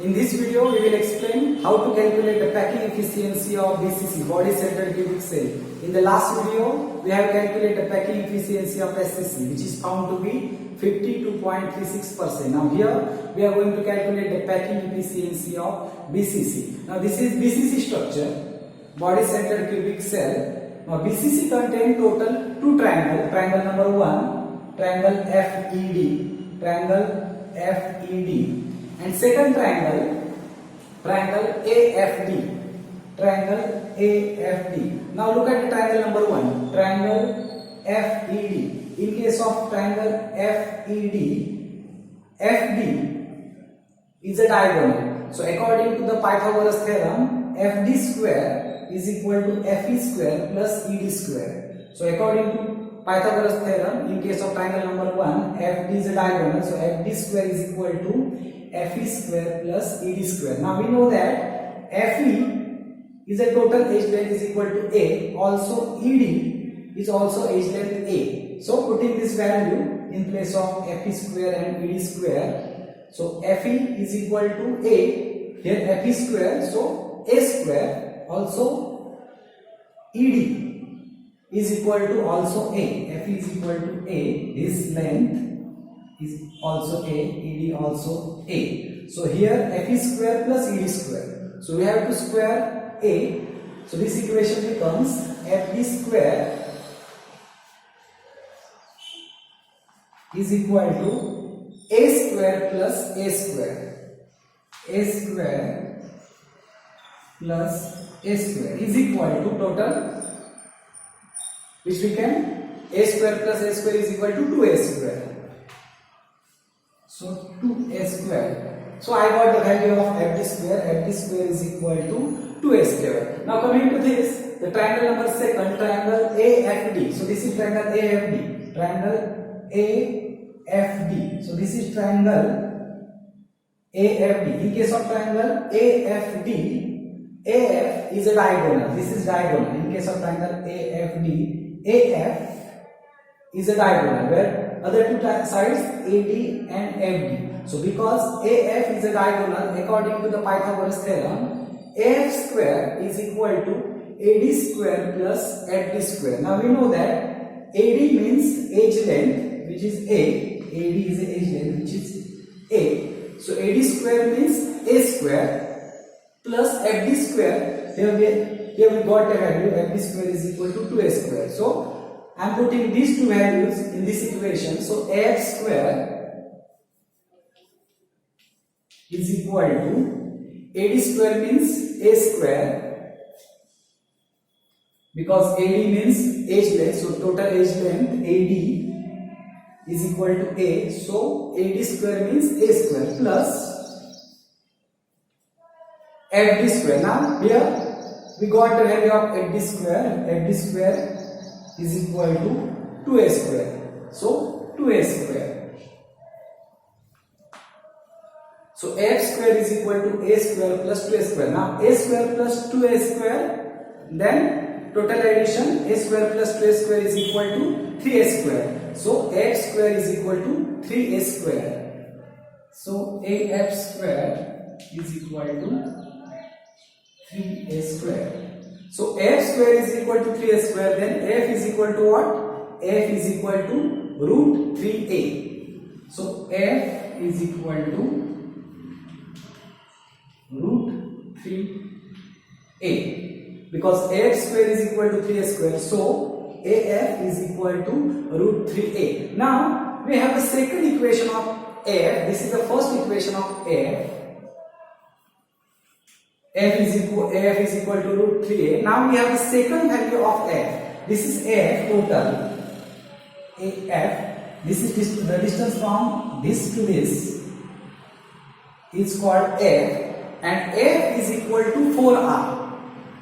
In this video, we will explain how to calculate the packing efficiency of BCC, body centered cubic cell. In the last video, we have calculated the packing efficiency of SCC, which is found to be 52.36%. Now here, we are going to calculate the packing efficiency of BCC. Now this is BCC structure, body centered cubic cell. Now BCC contains total two triangles. Triangle number 1, triangle FED, triangle FED. And second triangle, triangle AFD, triangle AFD. Now look at the triangle number 1, triangle FED. In case of triangle FED, FD is a diagonal. So according to the Pythagoras theorem, FD square is equal to FE square plus ED square. So according to Pythagoras theorem, in case of triangle number 1, FD is a diagonal. So FD square is equal to FE square plus ED square. Now we know that FE is a total edge length is equal to A. Also ED is also edge length A. So putting this value in place of FE square and ED square. So FE is equal to A. Here FE square. So A square. Also ED is equal to also A. FE is equal to A. This length is also A, ED also A. So here FE square plus ED square. So we have to square A. So this equation becomes FD square is equal to A square plus A square. A square plus A square is equal to total, which we can A square plus A square is equal to 2A square. So 2A square. So I got the value of FD square. FD square is equal to 2A square. Now coming to this, the triangle number 2, triangle AFD. So this is triangle AFD. Triangle AFD. So this is triangle AFD. In case of triangle AFD, AF is a diagonal. This is diagonal. In case of triangle AFD, AF is a diagonal where other two sides AD and FD. So because AF is a diagonal, according to the Pythagoras theorem, AF square is equal to AD square plus FD square. Now we know that AD means edge length, which is A. AD is a edge length, which is A. So AD square means A square plus FD square. Here we got a value FD square is equal to 2A square. So I am putting these two values in this equation. So AF square is equal to AD square means A square, because AD means edge length. So total edge length AD is equal to A. So AD square means A square plus FD square. Now here we got the value of FD square. FD square is equal to 2A square. So 2A square. So AF square is equal to A square plus 2A square. Now A square plus 2A square, then total addition A square plus 2A square is equal to 3A square. So AF square is equal to 3A square. So AF square is equal to 3A square. So F square is equal to 3A square, then F is equal to what? F is equal to root 3A. So F is equal to root 3A. Because F square is equal to 3A square, so AF is equal to root 3A. Now we have the second equation of F. This is the first equation of F. AF is equal to root 3A. Now we have the second value of F. This is AF total. AF. This is the distance from this to this is called F, and F is equal to 4R.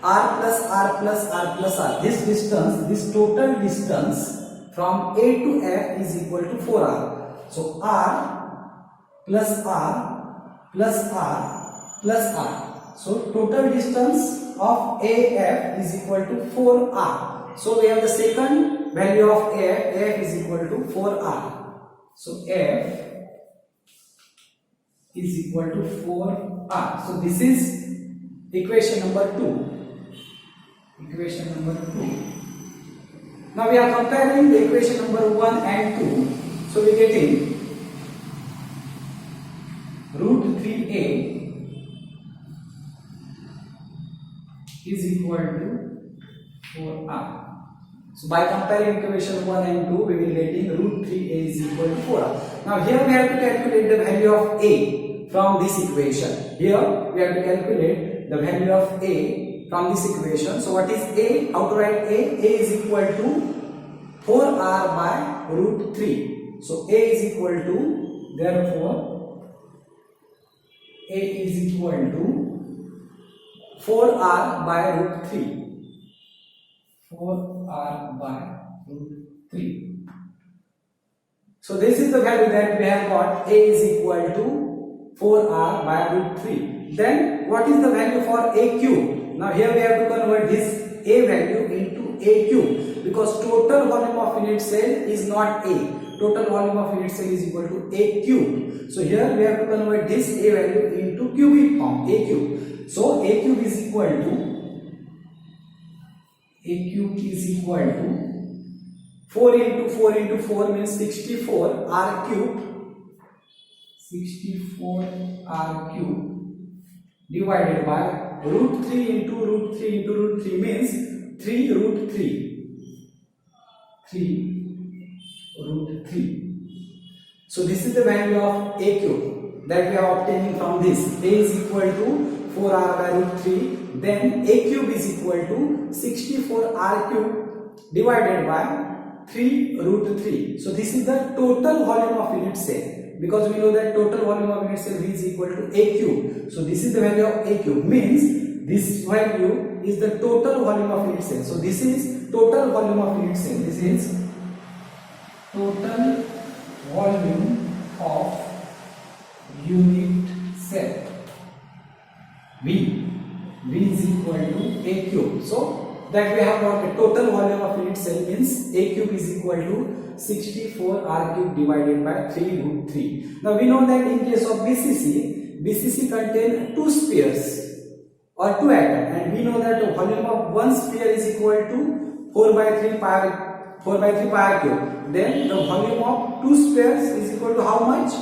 R plus R plus R plus R. This distance, this total distance from A to F is equal to 4R. So R plus R plus R plus R. So total distance of AF is equal to 4R. So we have the second value of AF is equal to 4R. So F is equal to 4r. So this is equation number 2. Equation number 2. Now we are comparing the equation number 1 and 2. So we are getting root 3a is equal to 4r. So by comparing equation 1 and 2, we will getting root 3a is equal to 4r. Now here we have to calculate the value of a from this equation. Here we have to calculate the value of a from this equation. So what is a? How to write a? A is equal to 4r by root 3. So a is equal to, therefore a is equal to 4r by root 3. 4r by root 3. So this is the value that we have got. A is equal to 4r by root 3. Then what is the value for a cube? Now here we have to convert this a value into a cube, because total volume of unit cell is not a. Total volume of unit cell is equal to a cube. So here we have to convert this a value into cubic form, a cube. So a cube is equal to 4 into 4 into 4 means 64 r cube. 64 r cube divided by root 3 into root 3 into root 3 means 3 root 3. 3 root 3. So this is the value of a cube that we are obtaining from this. A is equal to 4r by root 3. Then a cube is equal to 64 r cube divided by 3 root 3. So this is the total volume of unit cell, because we know that total volume of unit cell is equal to a cube. So this is the value of a cube, means this value is the total volume of unit cell. So this is total volume of unit cell. This is total volume of unit cell. V is equal to a cube. So that we have got the total volume of unit cell means a cube is equal to 64 r cube divided by 3 root 3. Now we know that in case of BCC contain 2 spheres or 2 atoms, and we know that the volume of one sphere is equal to 4 by 3 pi r cube. Then the volume of 2 spheres is equal to how much?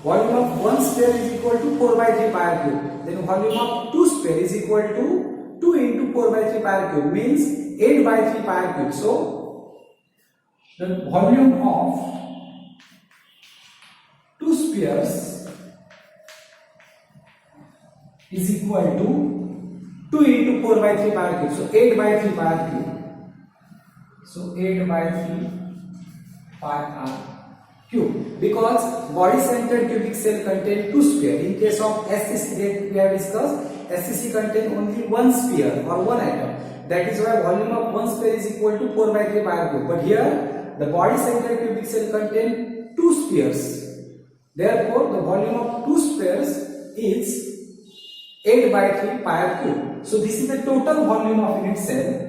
Volume of one sphere is equal to 4 by 3 pi r cube. Then volume of 2 sphere is equal to 2 into 4 by 3 pi r cube means 8 by 3 pi r cube. So the volume of 2 spheres is equal to 2 into 4 by 3 pi r cube. So 8 by 3 pi r cube. So 8 by 3 pi r cube, because body centered cubic cell contain 2 sphere. In case of SCC that we have discussed, SCC contain only one sphere or one atom. That is why volume of one sphere is equal to 4 by 3 pi r cube. But here the body centered cubic cell contain 2 spheres. Therefore the volume of 2 spheres is 8 by 3 pi r cube. So this is the total volume of unit cell.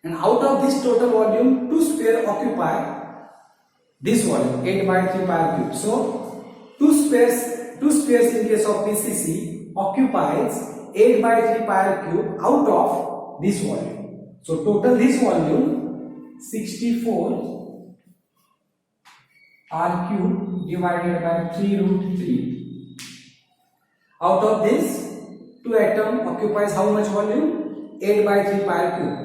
And out of this total volume, 2 spheres occupy this volume, 8 by 3 pi r cube. So 2 spheres in case of BCC occupies 8 by 3 pi r cube out of this volume. So total this volume 64 r cube divided by 3 root 3. Out of this, 2 atom occupies how much volume? 8 by 3 pi r cube.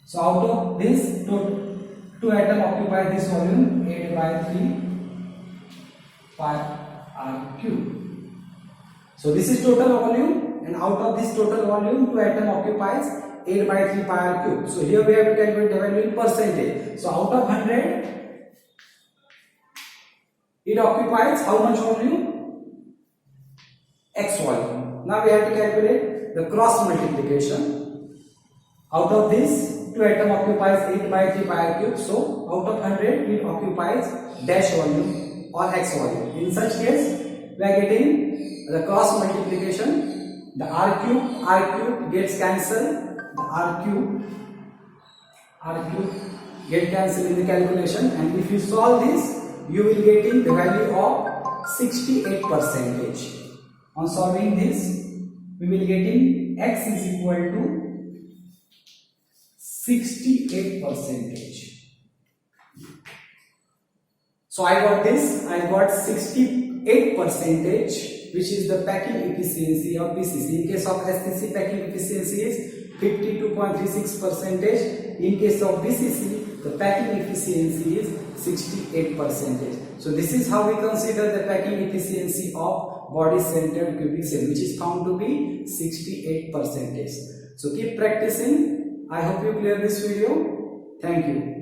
So out of this, 2 atom occupy this volume 8 by 3 pi r cube. So this is total volume, and out of this total volume 2 atom occupies 8 by 3 pi r cube. So here we have to calculate the value in percentage. So out of 100, it occupies how much volume? X volume. Now we have to calculate the cross multiplication. Out of this, 2 atom occupies 8 by 3 pi r cube. So out of 100, it occupies dash volume or X volume. In such case, we are getting the cross multiplication. The r cube gets cancelled. The r cube get cancelled in the calculation. And if you solve this, you will getting the value of 68%. On solving this, we will getting x is equal to 68%. So I got this, I got 68%, which is the packing efficiency of BCC. In case of SCC, packing efficiency is 52.36%. In case of BCC, the packing efficiency is 68%. So this is how we consider the packing efficiency of body-centered cubic cell, which is found to be 68%. So keep practicing. I hope you clear this video. Thank you.